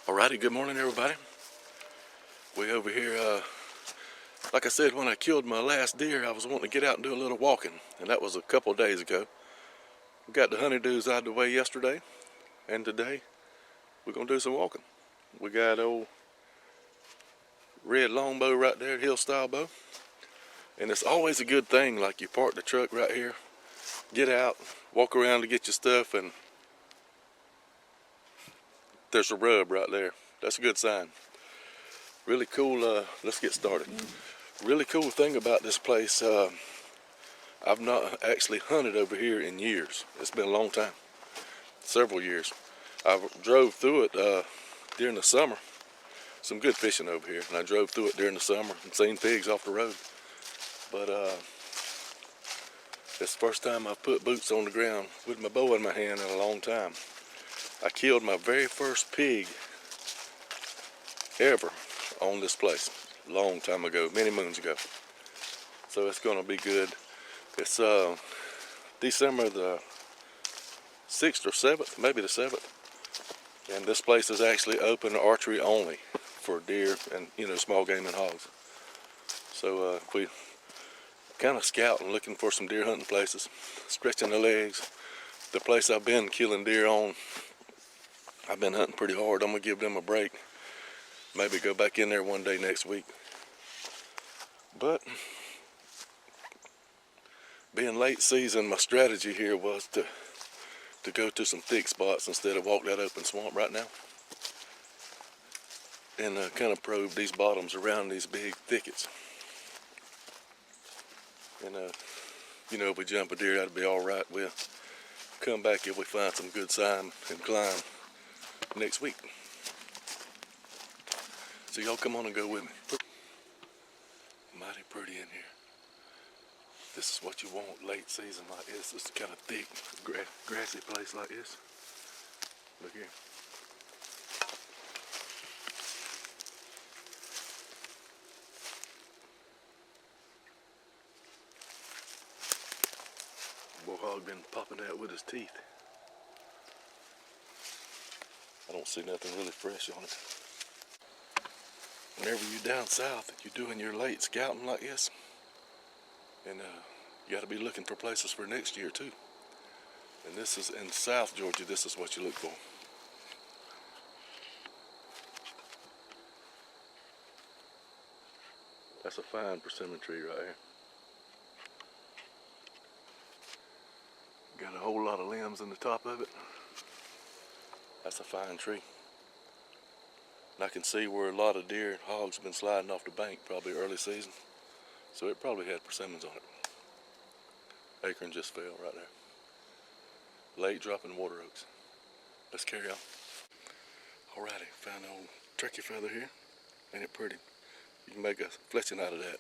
Alrighty, good morning everybody. We over here, like I said, when I killed my last deer, I was wanting to get out and do a little walking, and that was a couple of days ago. We got the honeydews out of the way yesterday, and today we're gonna do some walking. We got old red longbow right there, hill style bow, and it's always a good thing. Like you park the truck right here, get out, walk around to get your stuff, and there's a rub right there. That's a good sign. Really cool. Let's get started. Really cool thing about this place, I've not actually hunted over here in years. It's been a long time, several years. I drove through it during the summer. Some good fishing over here, and I drove through it during the summer and seen pigs off the road. But it's the first time I've put boots on the ground with my bow in my hand in a long time. I killed my very first pig ever on this place a long time ago, many moons ago. So it's gonna be good. It's December the 6th or 7th, maybe the 7th, and this place is actually open to archery only for deer and small game and hogs. So we kind of scouting, looking for some deer hunting places, stretching the legs. The place I've been killing deer on, I've been hunting pretty hard. I'm gonna give them a break. Maybe go back in there one day next week. But being late season, my strategy here was to go to some thick spots instead of walk that open swamp right now, and kind of probe these bottoms around these big thickets. And if we jump a deer, that'd be all right. We'll come back if we find some good sign and climb next week. So y'all come on and go with me. Mighty pretty in here. This is what you want late season like this. It's kind of thick, grassy place like this. Look here. Bullhog been popping out with his teeth. I don't see nothing really fresh on it. Whenever you're down south and you're doing your late scouting like this, and you got to be looking for places for next year too. And this is in South Georgia. This is what you look for. That's a fine persimmon tree right here. Got a whole lot of limbs in the top of it. That's a fine tree. And I can see where a lot of deer and hogs have been sliding off the bank, probably early season. So it probably had persimmons on it. Acorn just fell right there. Late dropping water oaks. Let's carry on. Alrighty, found an old turkey feather here. Ain't it pretty? You can make a fletching out of that.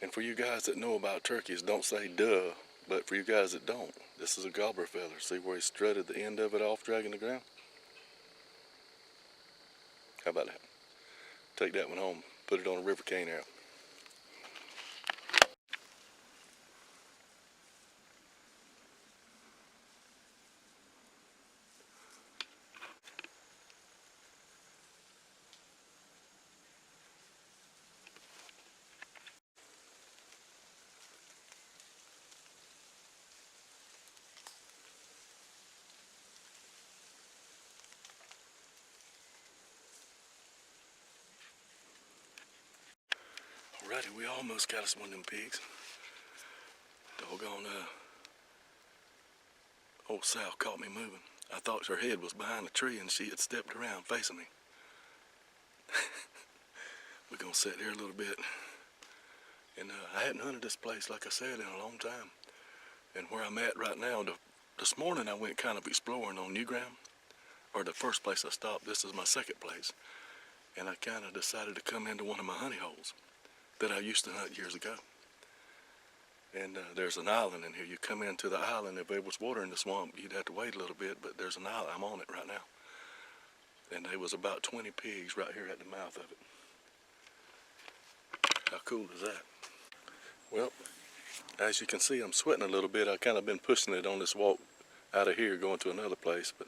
And for you guys that know about turkeys, don't say duh. But for you guys that don't, this is a gobbler feather. See where he strutted the end of it off, dragging the ground? How about that? Take that one home, put it on a river cane arrow. Alrighty, we almost got us one of them pigs. Doggone, old Sal caught me moving. I thought her head was behind a tree and she had stepped around facing me. We're gonna sit here a little bit. And I hadn't hunted this place, like I said, in a long time. And where I'm at right now, this morning I went kind of exploring on new ground. Or the first place I stopped, this is my second place. And I kind of decided to come into one of my honey holes that I used to hunt years ago. And there's an island in here. You come into the island, if there was water in the swamp, you'd have to wait a little bit, but there's an island. I'm on it right now. And there was about 20 pigs right here at the mouth of it. How cool is that? Well, as you can see, I'm sweating a little bit. I've kind of been pushing it on this walk out of here, going to another place, but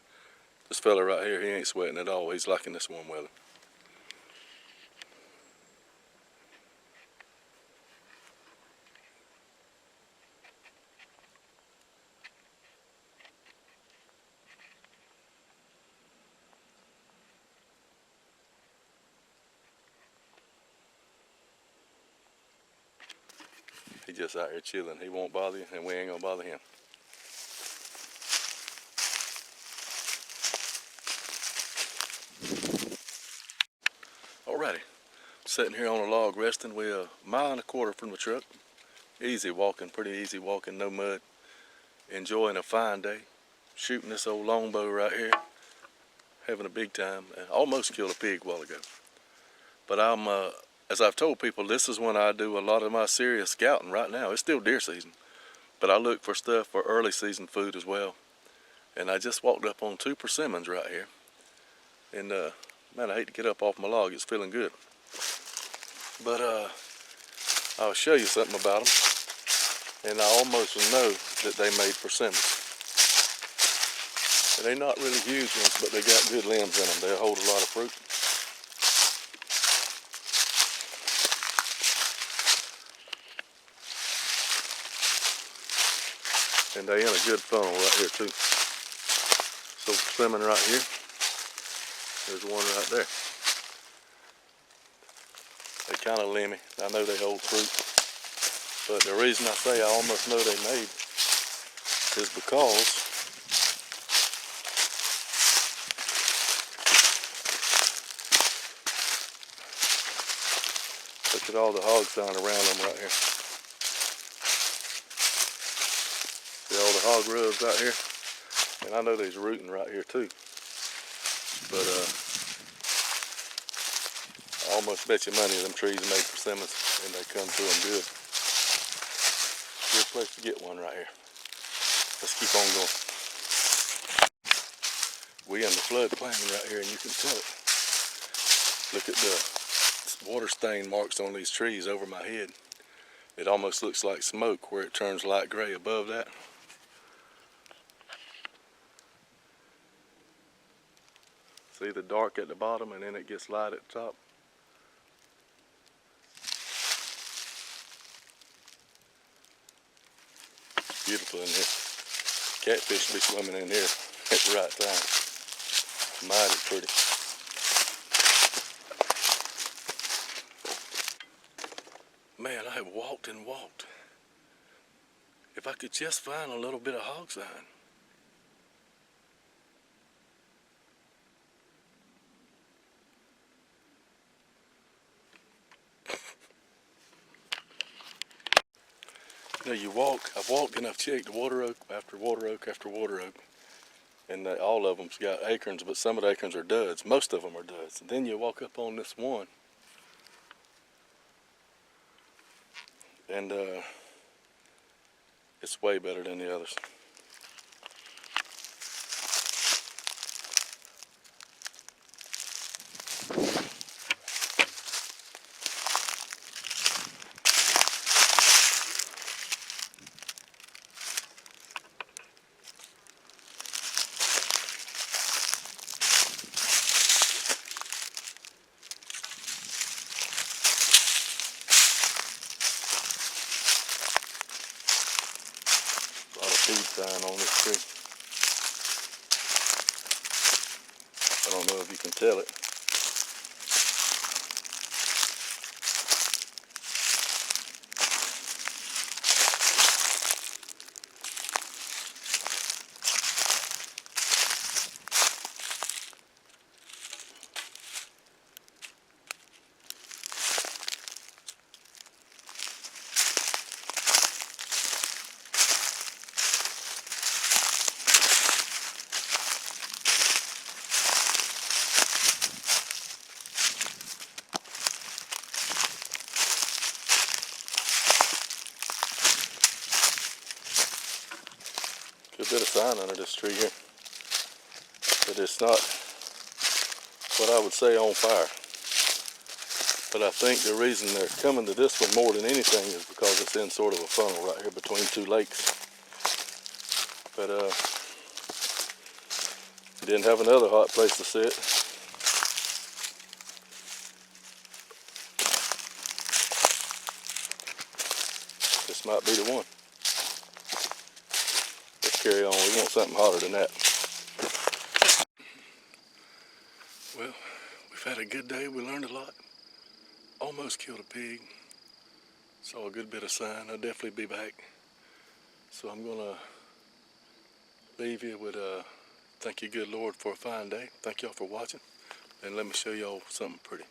This fella right here, he ain't sweating at all. He's liking this warm weather. He just out here chilling. He won't bother you, and we ain't gonna bother him. Alrighty, sitting here on a log resting. We're 1.25 miles from the truck. Easy walking, pretty easy walking, no mud. Enjoying a fine day. Shooting this old longbow right here. Having a big time. I almost killed a pig a while ago. But as I've told people, this is when I do a lot of my serious scouting right now. It's still deer season, but I look for stuff for early season food as well. And I just walked up on 2 persimmons right here. And man, I hate to get up off my log. It's feeling good. But I'll show you something about them. And I almost know that they made persimmons. And they're not really huge ones, but they got good limbs in them. They'll hold a lot of fruit. And they in a good funnel right here too. So persimmon right here. There's one right there. They kind of limmy. I know they hold fruit. But the reason I say I almost know they made is because look at all the hog sign around them right here. See all the hog rubs right here? And I know there's rooting right here too. But I almost bet you money them trees made persimmons and they come to them good. Good place to get one right here. Let's keep on going. We in the floodplain right here and you can tell it. Look at the water stain marks on these trees over my head. It almost looks like smoke where it turns light gray above that. See the dark at the bottom and then it gets light at the top. Beautiful in here. Catfish will be swimming in here at the right time. Mighty pretty. Man, I have walked and walked. If I could just find a little bit of hog sign. You know, you walk, I've walked and I've checked water oak after water oak after water oak. And all of them's got acorns, but some of the acorns are duds. Most of them are duds. And then you walk up on this one. And it's way better than the others. Seed sign on this tree. I don't know if you can tell it. Good bit of sign under this tree here, but it's not what I would say on fire. But I think the reason they're coming to this one more than anything is because it's in sort of a funnel right here between two lakes. But Didn't have another hot place to sit. This might be the one. Let's carry on. We want something hotter than that. Well, we've had a good day. We learned a lot. Almost killed a pig. Saw a good bit of sign. I'll definitely be back. So I'm gonna leave you with thank you, good Lord, for a fine day. Thank y'all for watching. And let me show y'all something pretty.